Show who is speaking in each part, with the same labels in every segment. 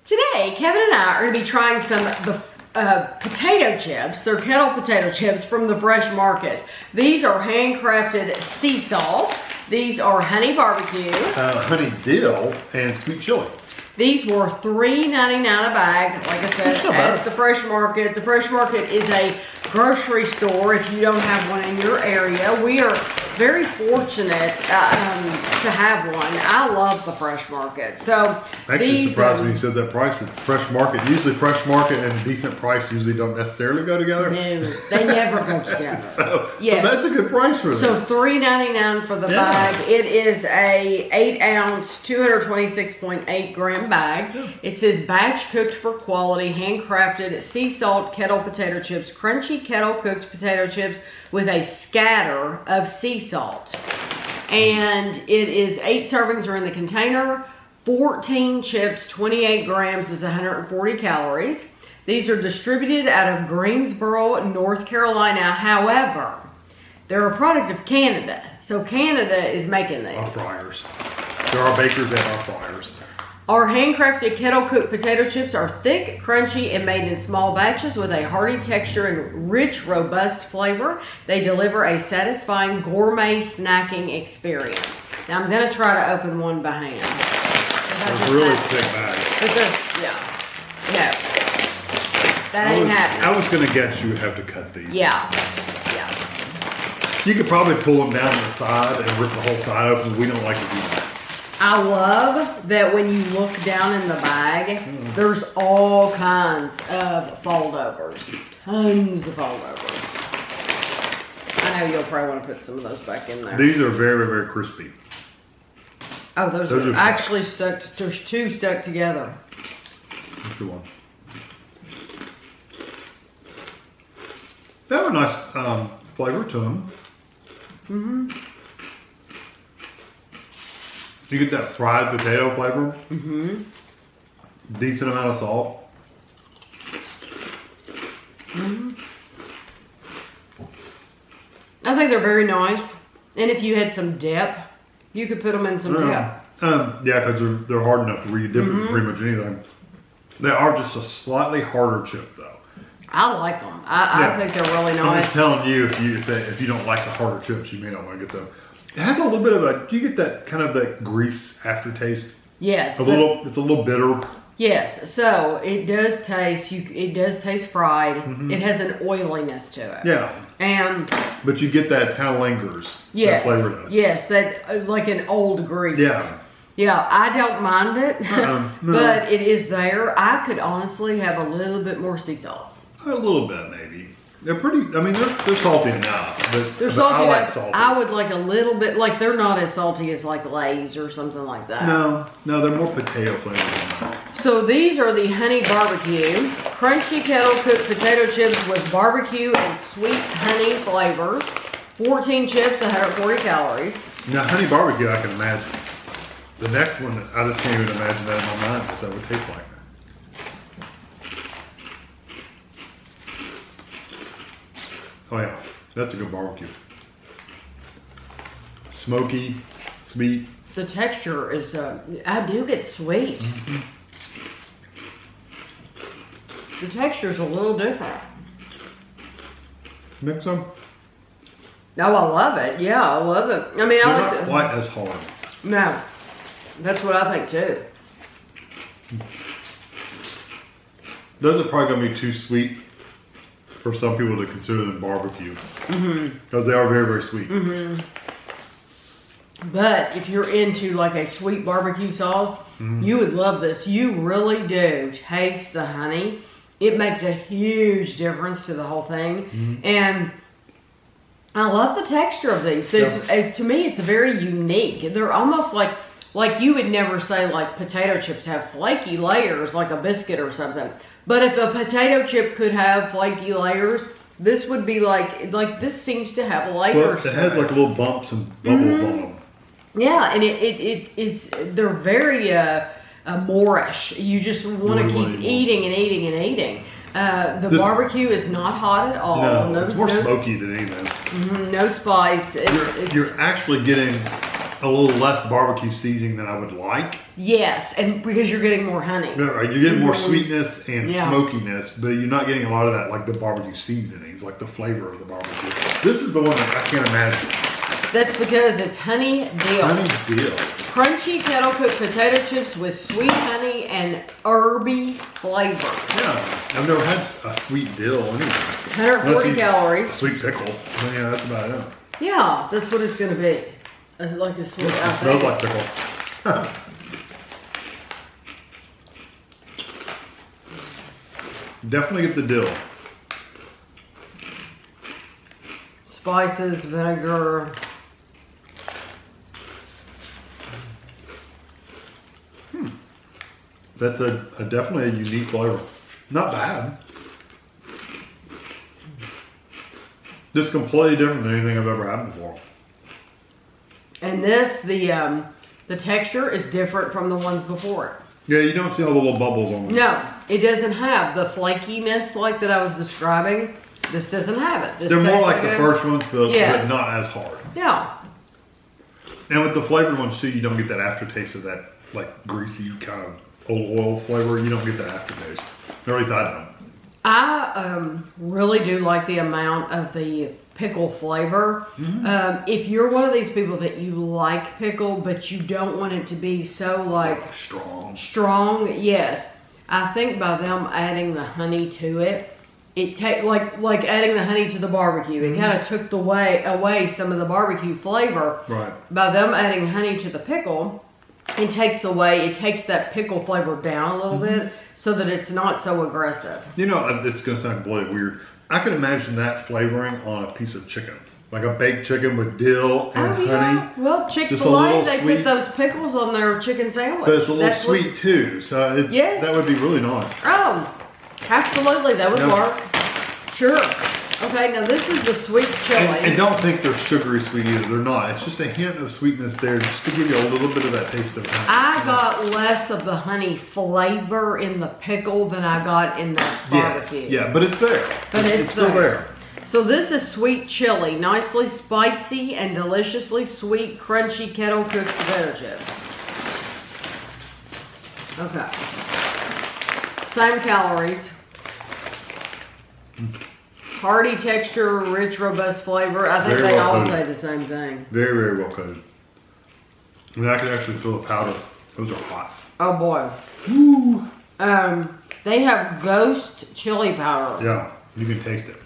Speaker 1: Today, Kevin and I are going to be trying some potato chips. They're Kettle potato chips from the fresh market. These are handcrafted sea salt. These are Honey BBQ.
Speaker 2: Honey Dill and sweet chili.
Speaker 1: These were $3.99 a bag, like I said, at the fresh market. The fresh market is a grocery store if you don't have one in your area. We are very fortunate to have one. I love the fresh market. So
Speaker 2: actually surprised when you said that price. At fresh market, usually fresh market and decent price usually don't necessarily go together.
Speaker 1: No, they never go together.
Speaker 2: So that's a good price for them.
Speaker 1: So $3.99 for the bag. It is a 8-ounce, 226.8 gram bag. Yeah. It says batch cooked for quality, handcrafted sea salt kettle potato chips, crunchy kettle cooked potato chips with a scatter of sea salt. And it is 8 servings are in the container. 14 chips, 28 grams is 140 calories. These are distributed out of Greensboro, North Carolina. However, they're a product of Canada. So Canada is making these.
Speaker 2: Our fryers. There are bakers that are fryers.
Speaker 1: Our handcrafted kettle cooked potato chips are thick, crunchy, and made in small batches with a hearty texture and rich, robust flavor. They deliver a satisfying gourmet snacking experience. Now I'm gonna try to open one by hand.
Speaker 2: It's a really thick bag.
Speaker 1: No, that ain't happening.
Speaker 2: I was gonna guess you would have to cut these.
Speaker 1: Yeah.
Speaker 2: You could probably pull them down the side and rip the whole side open. We don't like to do that.
Speaker 1: I love that when you look down in the bag, there's all kinds of foldovers. Tons of foldovers. I know you'll probably want to put some of those back in there.
Speaker 2: These are very, very crispy.
Speaker 1: Oh, those are actually stuck. There's 2 stuck together.
Speaker 2: That's a good one. They have a nice flavor to them. Mm-hmm. You get that fried potato flavor. Mm-hmm. Decent amount of salt.
Speaker 1: Mm-hmm. I think they're very nice. And if you had some dip, you could put them in some dip.
Speaker 2: Yeah, because they're hard enough to re-dip in pretty much anything. They are just a slightly harder chip, though.
Speaker 1: I like them. I think they're really nice.
Speaker 2: I'm just telling you, if you don't like the harder chips, you may not want to get them. It has a little bit of you get that kind of that grease aftertaste.
Speaker 1: Yes.
Speaker 2: It's a little bitter.
Speaker 1: Yes. So it does taste. It does taste fried. Mm-hmm. It has an oiliness to it.
Speaker 2: Yeah. But you get that, it kind of lingers.
Speaker 1: Yes.
Speaker 2: That flavor does.
Speaker 1: Yes. That like an old grease.
Speaker 2: Yeah.
Speaker 1: Yeah. I don't mind it,
Speaker 2: no.
Speaker 1: but it is there. I could honestly have a little bit more sea salt.
Speaker 2: A little bit, maybe. They're pretty. I mean, they're salty enough, but
Speaker 1: salty
Speaker 2: I like salty.
Speaker 1: I would like a little bit. Like they're not as salty as like Lay's or something like that.
Speaker 2: No, they're more potato flavored than that.
Speaker 1: So these are the Honey BBQ, crunchy kettle cooked potato chips with barbecue and sweet honey flavors. 14 chips, 140 calories.
Speaker 2: Now, Honey BBQ, I can imagine. The next one, I just can't even imagine that in my mind what that would taste like. Oh yeah, that's a good barbecue. Smoky, sweet.
Speaker 1: The texture is, I do get sweet. Mm-hmm. The texture is a little different.
Speaker 2: Mix them.
Speaker 1: Oh, I love it. Yeah, I love it. I mean,
Speaker 2: they're not quite as hard.
Speaker 1: No, that's what I think too.
Speaker 2: Those are probably going to be too sweet for some people to consider them barbecue. Because they are very, very sweet.
Speaker 1: Mm-hmm. But if you're into like a sweet barbecue sauce, you would love this. You really do taste the honey. It makes a huge difference to the whole thing. And I love the texture of these. To me, it's very unique. They're almost like you would never say like potato chips have flaky layers like a biscuit or something. But if a potato chip could have flaky layers, this would be like this seems to have layers.
Speaker 2: Well, it has like little bumps and bubbles on them.
Speaker 1: Yeah, and it is, they're very Moorish. You just want to keep eating and eating and eating. The barbecue is not hot at all.
Speaker 2: No, it's more smoky than anything.
Speaker 1: No spice.
Speaker 2: You're actually getting a little less barbecue seasoning than I would like.
Speaker 1: Yes, and because you're getting more honey.
Speaker 2: Yeah, right. You're getting more sweetness and smokiness, but you're not getting a lot of that, like the barbecue seasonings, like the flavor of the barbecue. This is the one that I can't imagine.
Speaker 1: That's because it's honey dill.
Speaker 2: Honey dill.
Speaker 1: Crunchy kettle cooked potato chips with sweet honey and herby flavor.
Speaker 2: Yeah, I've never had a sweet dill anyway.
Speaker 1: 140 calories.
Speaker 2: Sweet pickle. Yeah, that's about it.
Speaker 1: Yeah, that's what it's going to be. It's like a sweet
Speaker 2: It smells like pickle. Definitely get the dill.
Speaker 1: Spices, vinegar.
Speaker 2: That's definitely a unique flavor. Not bad. Just completely different than anything I've ever had before.
Speaker 1: And this, the texture is different from the ones before it.
Speaker 2: Yeah, you don't see all the little bubbles on them.
Speaker 1: No, it doesn't have the flakiness like that I was describing. This doesn't have it. This
Speaker 2: They're more like
Speaker 1: tastes
Speaker 2: the first ones, but
Speaker 1: Yes.
Speaker 2: not as hard.
Speaker 1: Yeah.
Speaker 2: And with the flavored ones too, you don't get that aftertaste of that like greasy kind of oil flavor. You don't get that aftertaste. Or at least I don't.
Speaker 1: I really do like the amount of the pickle flavor. If you're one of these people that you like pickle, but you don't want it to be so like strong, yes. I think by them adding the honey to it, it like adding the honey to the barbecue. It kind of took away some of the barbecue flavor.
Speaker 2: Right.
Speaker 1: By them adding honey to the pickle, it takes that pickle flavor down a little bit so that it's not so aggressive.
Speaker 2: You know, this is going to sound completely weird. I can imagine that flavoring on a piece of chicken. Like a baked chicken with dill and honey.
Speaker 1: Well, Chick-fil-A, they put those pickles on their chicken sandwich.
Speaker 2: But it's a little sweet too, so that would be really nice.
Speaker 1: Oh, absolutely, that would work. Sure. Okay, now this is the sweet chili.
Speaker 2: And don't think they're sugary sweet either. They're not. It's just a hint of sweetness there just to give you a little bit of that taste of honey.
Speaker 1: I got less of the honey flavor in the pickle than I got in the barbecue.
Speaker 2: Yes. Yeah, but it's there.
Speaker 1: But it's
Speaker 2: still there.
Speaker 1: So this is sweet chili, nicely spicy and deliciously sweet, crunchy kettle cooked potato chips. Okay. Same calories. Hearty texture, rich, robust flavor. I think they all say the same thing.
Speaker 2: Very, very well coated. I mean, I can actually feel the powder. Those are hot.
Speaker 1: Oh boy.
Speaker 2: Woo.
Speaker 1: They have ghost chili powder.
Speaker 2: Yeah, you can taste it.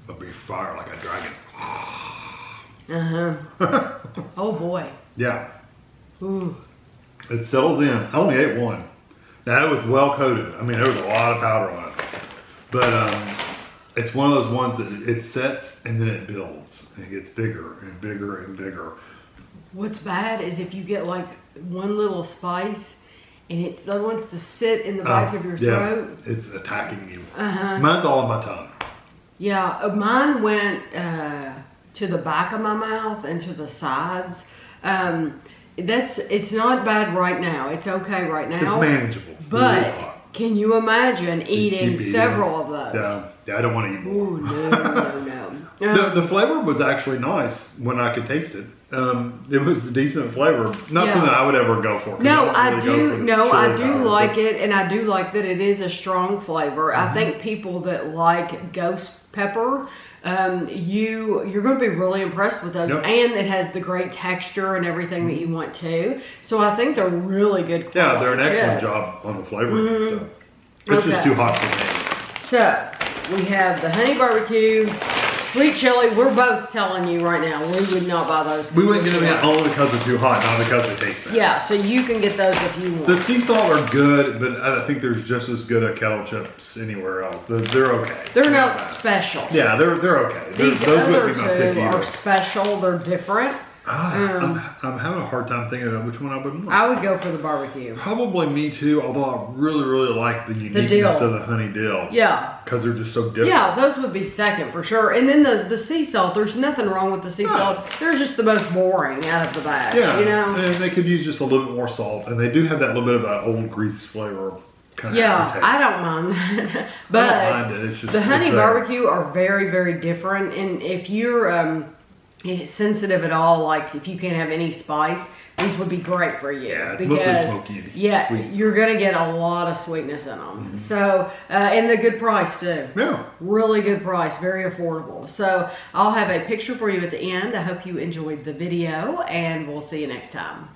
Speaker 2: It'll be fire like a dragon.
Speaker 1: Oh boy.
Speaker 2: Yeah.
Speaker 1: Ooh.
Speaker 2: It settles in. I only ate one. Now, it was well coated. I mean, there was a lot of powder on it. But it's one of those ones that it sets and then it builds. And it gets bigger and bigger and bigger.
Speaker 1: What's bad is if you get like one little spice and it wants to sit in the back of your throat.
Speaker 2: It's attacking you. Mine's all in my tongue.
Speaker 1: Yeah, mine went to the back of my mouth and to the sides. It's not bad right now. It's okay right now.
Speaker 2: It's manageable.
Speaker 1: But can you imagine eating several of those?
Speaker 2: Yeah, I don't want to eat more.
Speaker 1: Ooh, no.
Speaker 2: The flavor was actually nice when I could taste it. It was a decent flavor. Not something that I would ever go for.
Speaker 1: No, I do like it, and I do like that it is a strong flavor. I think people that like ghost pepper, you're going to be really impressed with those, and it has the great texture and everything that you want to. So I think they're really good quality.
Speaker 2: Yeah, they're an excellent job on the flavoring and stuff. It's just too hot for me.
Speaker 1: So we have the honey barbecue, sweet chili. We're both telling you right now, we would not buy those.
Speaker 2: We wouldn't get them only because they're too hot, not because they taste bad.
Speaker 1: Yeah, so you can get those if you want.
Speaker 2: The sea salt are good, but I think there's just as good at kettle chips anywhere else. They're okay.
Speaker 1: They're not special.
Speaker 2: Yeah, they're okay.
Speaker 1: These other two are special. They're different.
Speaker 2: I'm having a hard time thinking about which one I would want.
Speaker 1: I would go for the barbecue.
Speaker 2: Probably me too, although I really, really like the uniqueness of the honey dill.
Speaker 1: Yeah.
Speaker 2: Because they're just so different.
Speaker 1: Yeah, those would be second for sure. And then the sea salt, there's nothing wrong with the sea salt. They're just the most boring out of the batch,
Speaker 2: yeah,
Speaker 1: you know?
Speaker 2: And they could use just a little bit more salt. And they do have that little bit of an old grease flavor kind of
Speaker 1: Yeah,
Speaker 2: aftertaste.
Speaker 1: I don't mind that.
Speaker 2: I
Speaker 1: But
Speaker 2: don't mind it. It's just,
Speaker 1: the honey
Speaker 2: it's there.
Speaker 1: barbecue are very, very different. And if you're sensitive at all, like if you can't have any spice, these would be great for you.
Speaker 2: Yeah, it's mostly smoky and
Speaker 1: yeah,
Speaker 2: sweet.
Speaker 1: you're gonna get a lot of sweetness in them. So, and the good price too.
Speaker 2: Yeah.
Speaker 1: Really good price, very affordable. So I'll have a picture for you at the end. I hope you enjoyed the video, and we'll see you next time.